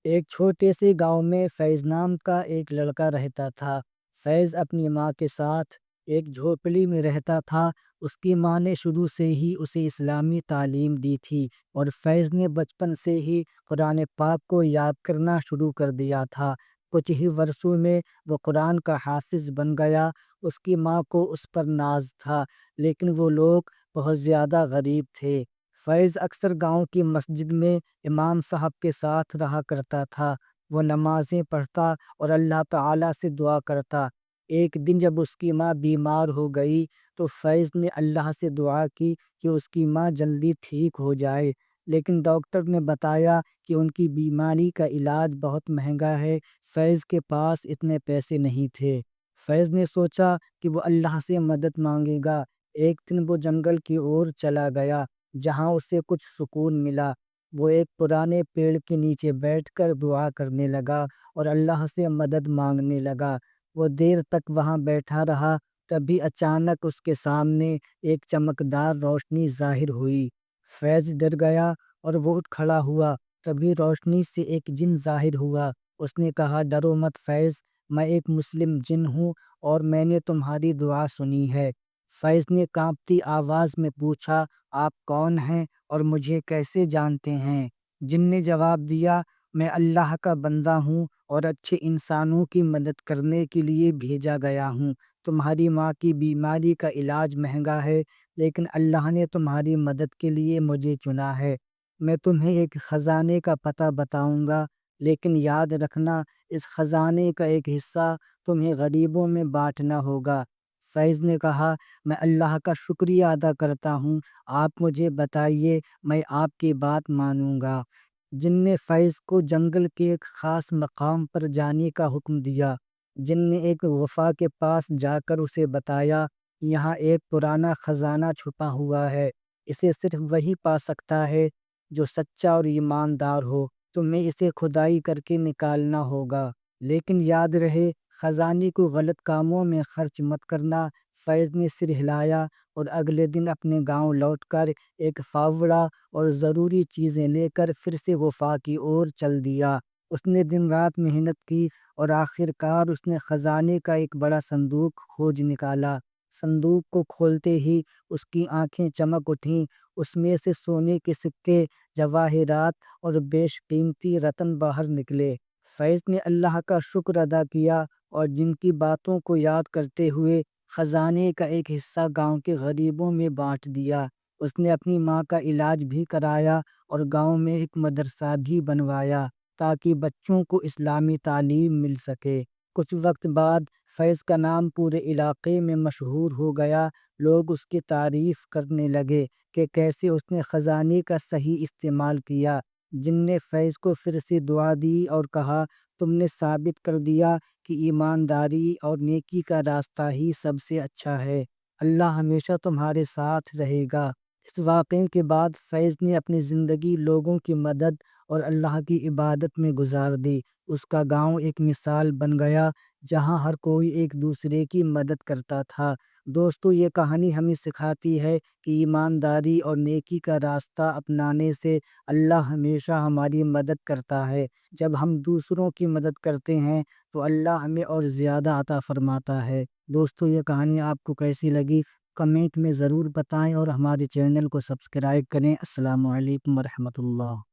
ایک چھوٹے سے گاؤں میں فیض نام کا ایک لڑکا رہتا تھا۔ فیض اپنی ماں کے ساتھ ایک جھوپڑی میں رہتا تھا۔ اس کی ماں نے شروع سے ہی اسے اسلامی تعلیم دی تھی اور فیض نے بچپن سے ہی قرآن پاک کو یاد کرنا شروع کر دیا تھا۔ کچھ ہی برسوں میں وہ قرآن کا حافظ بن گیا۔ اس کی ماں کو اس پر ناز تھا، لیکن وہ لوگ بہت زیادہ غریب تھے۔ فیض اکثر گاؤں کی مسجد میں امام صاحب کے ساتھ رہا کرتا تھا۔ وہ نمازیں پڑھتا اور اللہ تعالیٰ سے دعا کرتا۔ ایک دن جب اس کی ماں بیمار ہو گئی تو فیض نے اللہ سے دعا کی کہ اس کی ماں جلدی ٹھیک ہو جائے، لیکن ڈاکٹر نے بتایا کہ ان کی بیماری کا علاج بہت مہنگا ہے۔ فیض کے پاس اتنے پیسے نہیں تھے۔ فیض نے سوچا کہ وہ اللہ سے مدد مانگے گا۔ ایک دن وہ جنگل کی اور چلا گیا جہاں اسے کچھ سکون ملا۔ وہ ایک پرانے پیڑ کے نیچے بیٹھ کر دعا کرنے لگا اور اللہ سے مدد مانگنے لگا۔ وہ دیر تک وہاں بیٹھا رہا، تبھی اچانک اس کے سامنے ایک چمکدار روشنی ظاہر ہوئی۔ فیض ڈر گیا اور وہ اٹھ کھڑا ہوا۔ تبھی روشنی سے ایک جن ظاہر ہوا۔ اس نے کہا، ڈرو مت فیض، میں ایک مسلم جن ہوں اور میں نے تمہاری دعا سنی ہے۔ فیض نے کانپتی آواز میں پوچھا، آپ کون ہیں اور مجھے کیسے جانتے ہیں؟ جن نے جواب دیا، میں اللہ کا بندہ ہوں اور اچھے انسانوں کی مدد کرنے کے لیے بھیجا گیا ہوں۔ تمہاری ماں کی بیماری کا علاج مہنگا ہے، لیکن اللہ نے تمہاری مدد کے لیے مجھے چنا ہے۔ میں تمہیں ایک خزانے کا پتہ بتاؤں گا، لیکن یاد رکھنا اس خزانے کا ایک حصہ تمہیں غریبوں میں بانٹنا ہوگا۔ فیض نے کہا، میں اللہ کا شکریہ ادا کرتا ہوں، آپ مجھے بتائیے، میں آپ کی بات مانوں گا۔ جن نے فیض کو جنگل کے ایک خاص مقام پر جانے کا حکم دیا۔ جن نے ایک غفا کے پاس جا کر اسے بتایا، یہاں ایک پرانا خزانہ چھپا ہوا ہے، اسے صرف وہی پا سکتا ہے جو سچا اور ایماندار ہو، تمہیں اسے کھدائی کر کے نکالنا ہوگا، لیکن یاد رہے خزانے کو غلط کاموں میں خرچ مت کرنا۔ فیض نے سر ہلایا اور اگلے دن اپنے گاؤں لوٹ کر ایک فاوڑہ اور ضروری چیزیں لے کر پھر سے غفا کی اور چل دیا۔ اس نے دن رات محنت کی اور آخر کار اس نے خزانے کا ایک بڑا صندوق کھوج نکالا۔ صندوق کو کھولتے ہی اس کی آنکھیں چمک اٹھیں۔ اس میں سے سونے کے سکے، جواہرات اور بیش قیمتی رتن باہر نکلے۔ فیض نے اللہ کا شکر ادا کیا اور جن کی باتوں کو یاد کرتے ہوئے خزانے کا ایک حصہ گاؤں کے غریبوں میں بانٹ دیا۔ اس نے اپنی ماں کا علاج بھی کرایا اور گاؤں میں ایک مدرسہ بھی بنوایا تاکہ بچوں کو اسلامی تعلیم مل سکے۔ کچھ وقت بعد فیض کا نام پورے علاقے میں مشہور ہو گیا۔ لوگ اس کی تعریف کرنے لگے کہ کیسے اس نے خزانے کا صحیح استعمال کیا۔ جن نے فیض کو پھر سے دعا دی اور کہا، تم نے ثابت کر دیا کہ ایمانداری اور نیکی کا راستہ ہی سب سے اچھا ہے۔ اللہ ہمیشہ تمہارے ساتھ رہے گا۔ اس واقعے کے بعد فیض نے اپنی زندگی لوگوں کی مدد اور اللہ کی عبادت میں گزار دی۔ اس کا گاؤں ایک مثال بن گیا جہاں ہر کوئی ایک دوسرے کی مدد کرتا تھا۔ دوستو، یہ کہانی ہمیں سکھاتی ہے کہ ایمانداری اور نیکی کا راستہ اپنانے سے اللہ ہمیشہ ہماری مدد کرتا ہے۔ جب ہم دوسروں کی مدد کرتے ہیں تو اللہ ہمیں اور زیادہ عطا فرماتا ہے۔ دوستو، یہ کہانی آپ کو کیسی لگی؟ کمنٹ میں ضرور بتائیں اور ہمارے چینل کو سبسکرائب کریں۔ السلام علیکم ورحمۃ اللہ۔